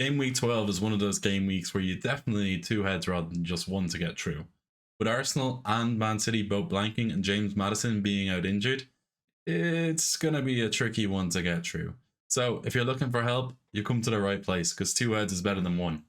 Game week 12 is one of those game weeks where you definitely need two heads rather than just one to get through. With Arsenal and Man City both blanking and James Maddison being out injured, it's going to be a tricky one to get through. So if you're looking for help, you come to the right place because two heads is better than one.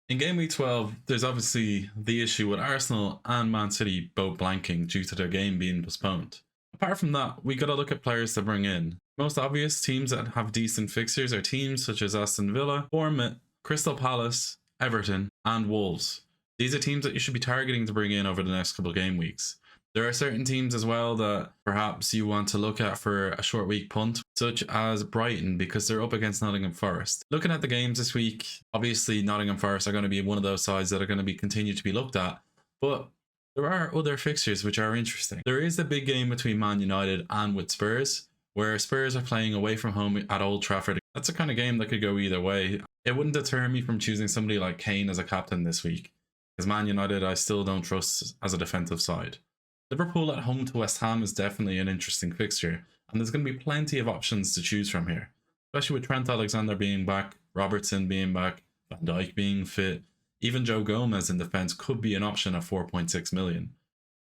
In game week 12, there's obviously the issue with Arsenal and Man City both blanking due to their game being postponed. Apart from that, we got to look at players to bring in. Most obvious teams that have decent fixtures are teams such as Aston Villa, Bournemouth, Crystal Palace, Everton, and Wolves. These are teams that you should be targeting to bring in over the next couple of game weeks. There are certain teams as well that perhaps you want to look at for a short week punt, such as Brighton, because they're up against Nottingham Forest. Looking at the games this week, obviously Nottingham Forest are going to be one of those sides that are going to be continued to be looked at, but there are other fixtures which are interesting. There is the big game between Man United and with Spurs, where Spurs are playing away from home at Old Trafford. That's a kind of game that could go either way. It wouldn't deter me from choosing somebody like Kane as a captain this week, because Man United I still don't trust as a defensive side. Liverpool at home to West Ham is definitely an interesting fixture, and there's going to be plenty of options to choose from here, especially with Trent Alexander being back, Robertson being back, Van Dijk being fit. Even Joe Gomez in defence could be an option at 4.6 million.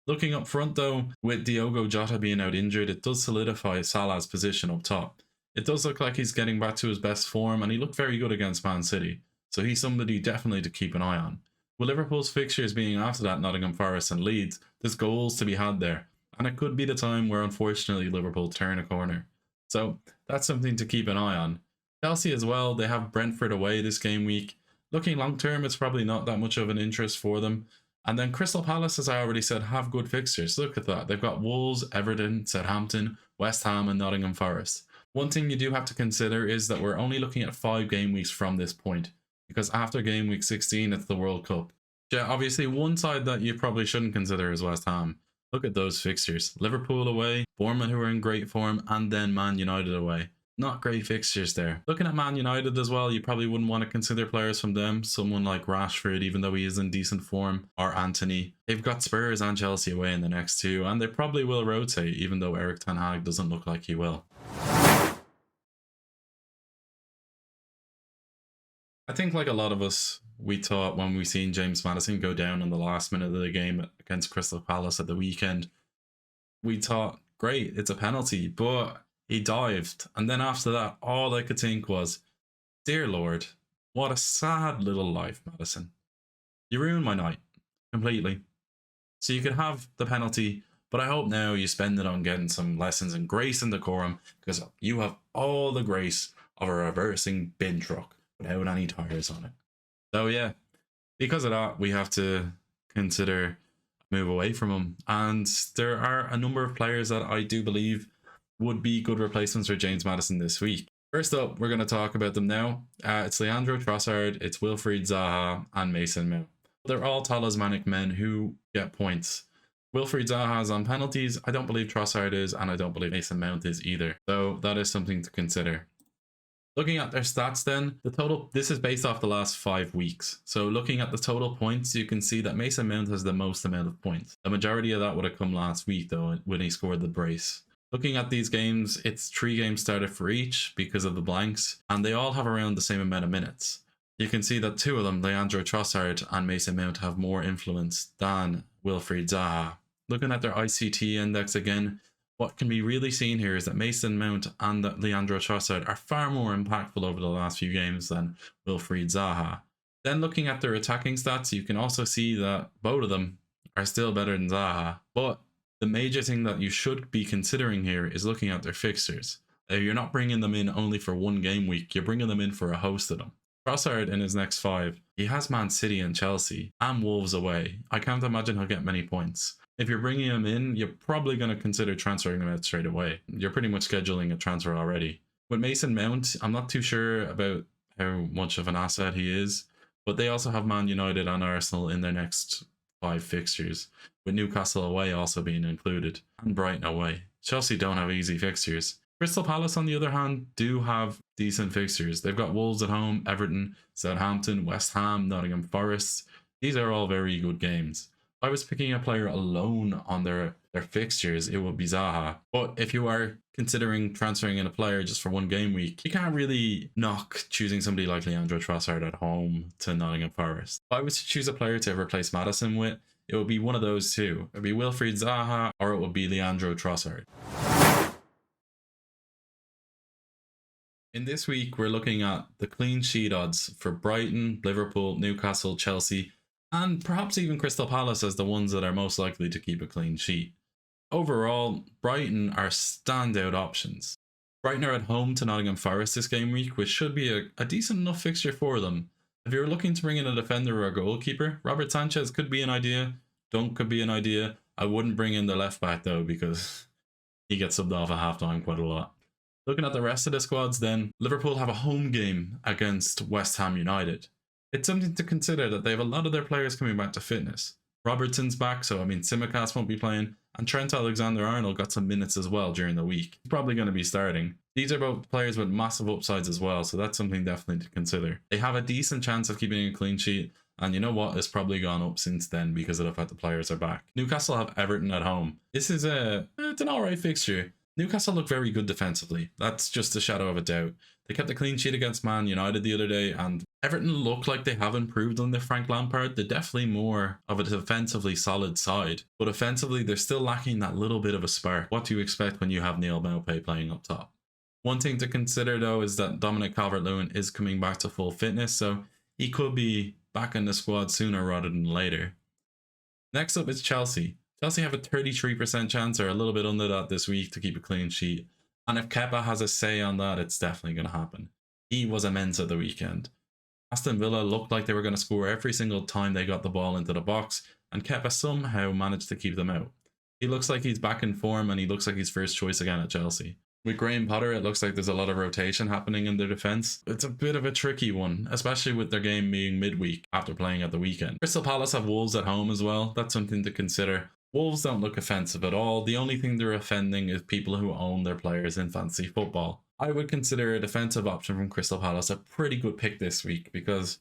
Looking up front though, with Diogo Jota being out injured, it does solidify Salah's position up top. It does look like he's getting back to his best form, and he looked very good against Man City, so he's somebody definitely to keep an eye on. With Liverpool's fixtures being after that Nottingham Forest and Leeds, there's goals to be had there, and it could be the time where unfortunately Liverpool turn a corner. So that's something to keep an eye on. Chelsea as well, they have Brentford away this game week. Looking long term, it's probably not that much of an interest for them. And then Crystal Palace, as I already said, have good fixtures. Look at that. They've got Wolves, Everton, Southampton, West Ham and Nottingham Forest. One thing you do have to consider is that we're only looking at 5 game weeks from this point, because after game week 16, it's the World Cup. Yeah, obviously one side that you probably shouldn't consider is West Ham. Look at those fixtures. Liverpool away, Bournemouth who are in great form, and then Man United away. Not great fixtures there. Looking at Man United as well, you probably wouldn't want to consider players from them. Someone like Rashford, even though he is in decent form, or Antony. They've got Spurs and Chelsea away in the next 2, and they probably will rotate, even though Erik ten Hag doesn't look like he will. I think like a lot of us, we thought when we seen James Maddison go down in the last minute of the game against Crystal Palace at the weekend, we thought, great, it's a penalty, but he dived. And then after that, all I could think was, dear Lord, what a sad little life, Maddison. You ruined my night completely. So you could have the penalty, but I hope now you spend it on getting some lessons in grace and decorum, because you have all the grace of a reversing bin truck without any tires on it. So yeah, because of that, we have to consider a move away from him. And there are a number of players that I do believe would be good replacements for James Maddison this week. First up, we're going to talk about them now. It's Leandro Trossard, it's Wilfried Zaha, and Mason Mount. They're all talismanic men who get points. Wilfried Zaha is on penalties. I don't believe Trossard is, and I don't believe Mason Mount is either. So that is something to consider. Looking at their stats then, the total, this is based off the last 5 weeks. So looking at the total points, you can see that Mason Mount has the most amount of points. The majority of that would have come last week though, when he scored the brace. Looking at these games, it's 3 games started for each because of the blanks, and they all have around the same amount of minutes. You can see that 2 of them, Leandro Trossard and Mason Mount, have more influence than Wilfried Zaha. Looking at their ICT index again, what can be really seen here is that Mason Mount and Leandro Trossard are far more impactful over the last few games than Wilfried Zaha. Then looking at their attacking stats, you can also see that both of them are still better than Zaha. But the major thing that you should be considering here is looking at their fixtures. You're not bringing them in only for 1 game week, you're bringing them in for a host of them. Trossard in his next 5, he has Man City and Chelsea and Wolves away. I can't imagine he'll get many points. If you're bringing him in, you're probably going to consider transferring him out straight away. You're pretty much scheduling a transfer already. With Mason Mount, I'm not too sure about how much of an asset he is, but they also have Man United and Arsenal in their next 5 fixtures, with Newcastle away also being included, and Brighton away. Chelsea don't have easy fixtures. Crystal Palace, on the other hand, do have decent fixtures. They've got Wolves at home, Everton, Southampton, West Ham, Nottingham Forest. These are all very good games. If I was picking a player alone on their fixtures, it would be Zaha. But if you are considering transferring in a player just for one game week, you can't really knock choosing somebody like Leandro Trossard at home to Nottingham Forest. If I was to choose a player to replace Maddison with, it would be one of those two. It would be Wilfried Zaha or it would be Leandro Trossard. In this week, we're looking at the clean sheet odds for Brighton, Liverpool, Newcastle, Chelsea, and perhaps even Crystal Palace as the ones that are most likely to keep a clean sheet. Overall, Brighton are standout options. Brighton are at home to Nottingham Forest this game week, which should be a decent enough fixture for them. If you're looking to bring in a defender or a goalkeeper, Robert Sanchez could be an idea. Dunk could be an idea. I wouldn't bring in the left back though because he gets subbed off at halftime quite a lot. Looking at the rest of the squads then, Liverpool have a home game against West Ham United. It's something to consider that they have a lot of their players coming back to fitness. Robertson's back, so Tsimikas won't be playing, and Trent Alexander-Arnold got some minutes as well during the week. He's probably going to be starting. These are both players with massive upsides as well, so that's something definitely to consider. They have a decent chance of keeping a clean sheet, and you know what? It's probably gone up since then because of the fact the players are back. Newcastle have Everton at home. This is it's an alright fixture. Newcastle look very good defensively. That's just a shadow of a doubt. They kept a clean sheet against Man United the other day, and Everton look like they have improved under Frank Lampard. They're definitely more of a defensively solid side, but offensively they're still lacking that little bit of a spark. What do you expect when you have Neil Maupay playing up top? One thing to consider though is that Dominic Calvert-Lewin is coming back to full fitness, so he could be back in the squad sooner rather than later. Next up is Chelsea. Chelsea have a 33% chance, or a little bit under that this week, to keep a clean sheet. And if Kepa has a say on that, it's definitely going to happen. He was immense at the weekend. Aston Villa looked like they were going to score every single time they got the ball into the box, and Kepa somehow managed to keep them out. He looks like he's back in form, and he looks like he's first choice again at Chelsea. With Graham Potter, it looks like there's a lot of rotation happening in their defence. It's a bit of a tricky one, especially with their game being midweek after playing at the weekend. Crystal Palace have Wolves at home as well. That's something to consider. Wolves don't look offensive at all. The only thing they're offending is people who own their players in fantasy football. I would consider a defensive option from Crystal Palace a pretty good pick this week because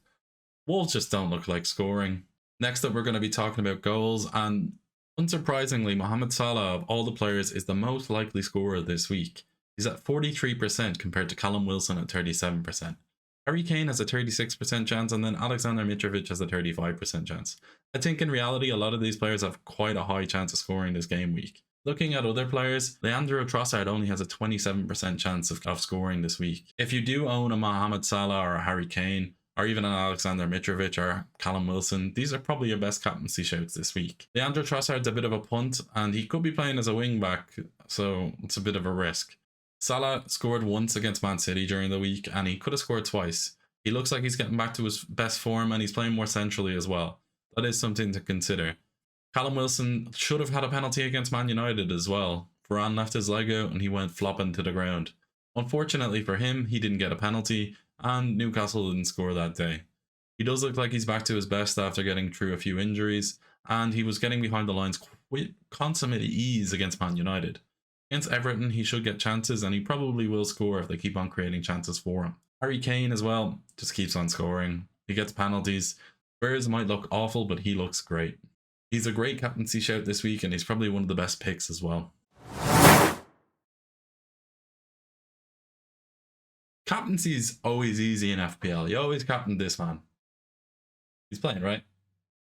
Wolves just don't look like scoring. Next up, we're going to be talking about goals, and unsurprisingly, Mohamed Salah of all the players is the most likely scorer this week. He's at 43% compared to Callum Wilson at 37%. Harry Kane has a 36% chance, and then Alexander Mitrovic has a 35% chance. I think in reality, a lot of these players have quite a high chance of scoring this game week. Looking at other players, Leandro Trossard only has a 27% chance of scoring this week. If you do own a Mohamed Salah or a Harry Kane, or even an Alexander Mitrovic or Callum Wilson, these are probably your best captaincy shouts this week. Leandro Trossard's a bit of a punt, and he could be playing as a wing back, so it's a bit of a risk. Salah scored once against Man City during the week, and he could have scored twice. He looks like he's getting back to his best form, and he's playing more centrally as well. That is something to consider. Callum Wilson should have had a penalty against Man United as well. Varane left his leg out and he went flopping to the ground. Unfortunately for him, he didn't get a penalty, and Newcastle didn't score that day. He does look like he's back to his best after getting through a few injuries, and he was getting behind the lines with consummate ease against Man United. Against Everton, he should get chances, and he probably will score if they keep on creating chances for him. Harry Kane as well just keeps on scoring. He gets penalties. Spurs might look awful, but he looks great. He's a great captaincy shout this week, and he's probably one of the best picks as well. Captaincy's always easy in FPL. You always captain this man. He's playing, right?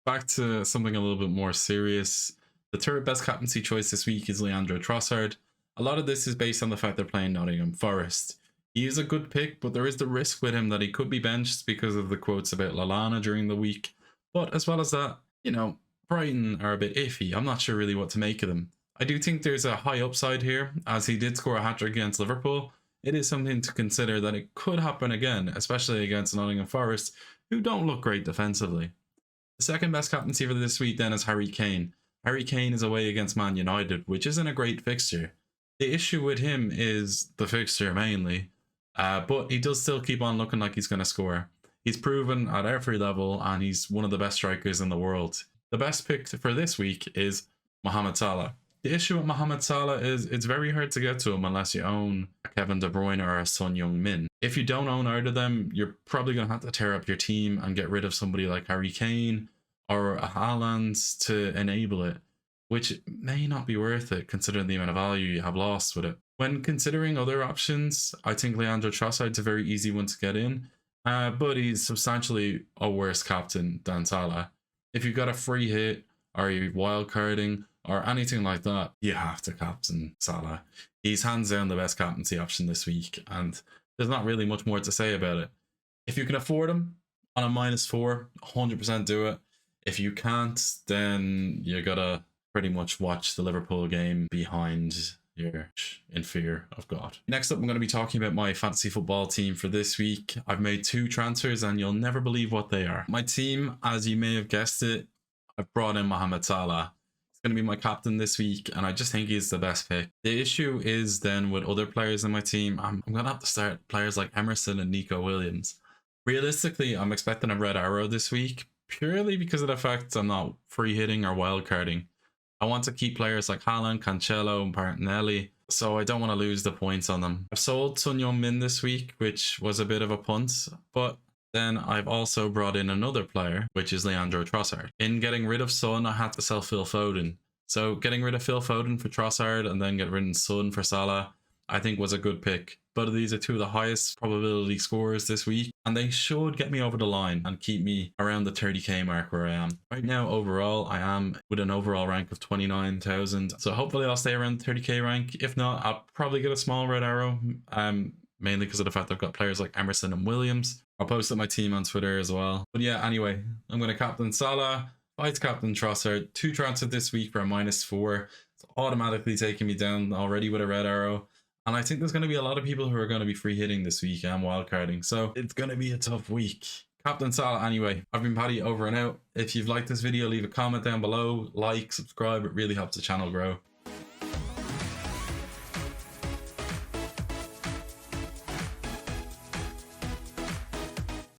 Back to something a little bit more serious. The third best captaincy choice this week is Leandro Trossard. A lot of this is based on the fact they're playing Nottingham Forest. He is a good pick, but there is the risk with him that he could be benched because of the quotes about Lallana during the week. But as well as that, you know, Brighton are a bit iffy. I'm not sure really what to make of them. I do think there's a high upside here, as he did score a hat-trick against Liverpool. It is something to consider that it could happen again, especially against Nottingham Forest, who don't look great defensively. The second best captaincy for this week then is Harry Kane. Harry Kane is away against Man United, which isn't a great fixture. The issue with him is the fixture mainly, but he does still keep on looking like he's going to score. He's proven at every level, and he's one of the best strikers in the world. The best pick for this week is Mohamed Salah. The issue with Mohamed Salah is it's very hard to get to him unless you own a Kevin De Bruyne or a Son Heung-min. If you don't own either of them, you're probably going to have to tear up your team and get rid of somebody like Harry Kane or a Haaland to enable it, which may not be worth it considering the amount of value you have lost with it. When considering other options, I think Leandro Trossard's a very easy one to get in, but he's substantially a worse captain than Salah. If you've got a free hit or you're wildcarding or anything like that, you have to captain Salah. He's hands down the best captaincy option this week, and there's not really much more to say about it. If you can afford him on a -4, 100% do it. If you can't, then you gotta pretty much watch the Liverpool game behind your in fear of God. Next up, I'm going to be talking about my fantasy football team for this week. I've made 2 transfers and you'll never believe what they are. My team, as you may have guessed it, I've brought in Mohamed Salah. He's going to be my captain this week, and I just think he's the best pick. The issue is then with other players in my team, I'm going to have to start players like Emerson and Nico Williams. Realistically, I'm expecting a red arrow this week, purely because of the fact I'm not free hitting or wildcarding. I want to keep players like Haaland, Cancelo, and Martinelli, so I don't want to lose the points on them. I've sold Son Heung-min this week, which was a bit of a punt, but then I've also brought in another player, which is Leandro Trossard. In getting rid of Son, I had to sell Phil Foden. So getting rid of Phil Foden for Trossard and then get rid of Son for Salah, I think was a good pick. Both of these are 2 of the highest probability scorers this week, and they should get me over the line and keep me around the 30k mark where I am. Right now, overall, I am with an overall rank of 29,000. So hopefully I'll stay around the 30k rank. If not, I'll probably get a small red arrow, mainly because of the fact I've got players like Emerson and Williams. I'll post up my team on Twitter as well. But yeah, anyway, I'm going to captain Salah, vice captain Trossard, 2 transfers this week for a -4. It's automatically taking me down already with a red arrow. And I think there's going to be a lot of people who are going to be free hitting this week and wildcarding. So it's going to be a tough week. Captain Salah anyway. I've been Paddy, over and out. If you've liked this video, leave a comment down below. Like, subscribe. It really helps the channel grow.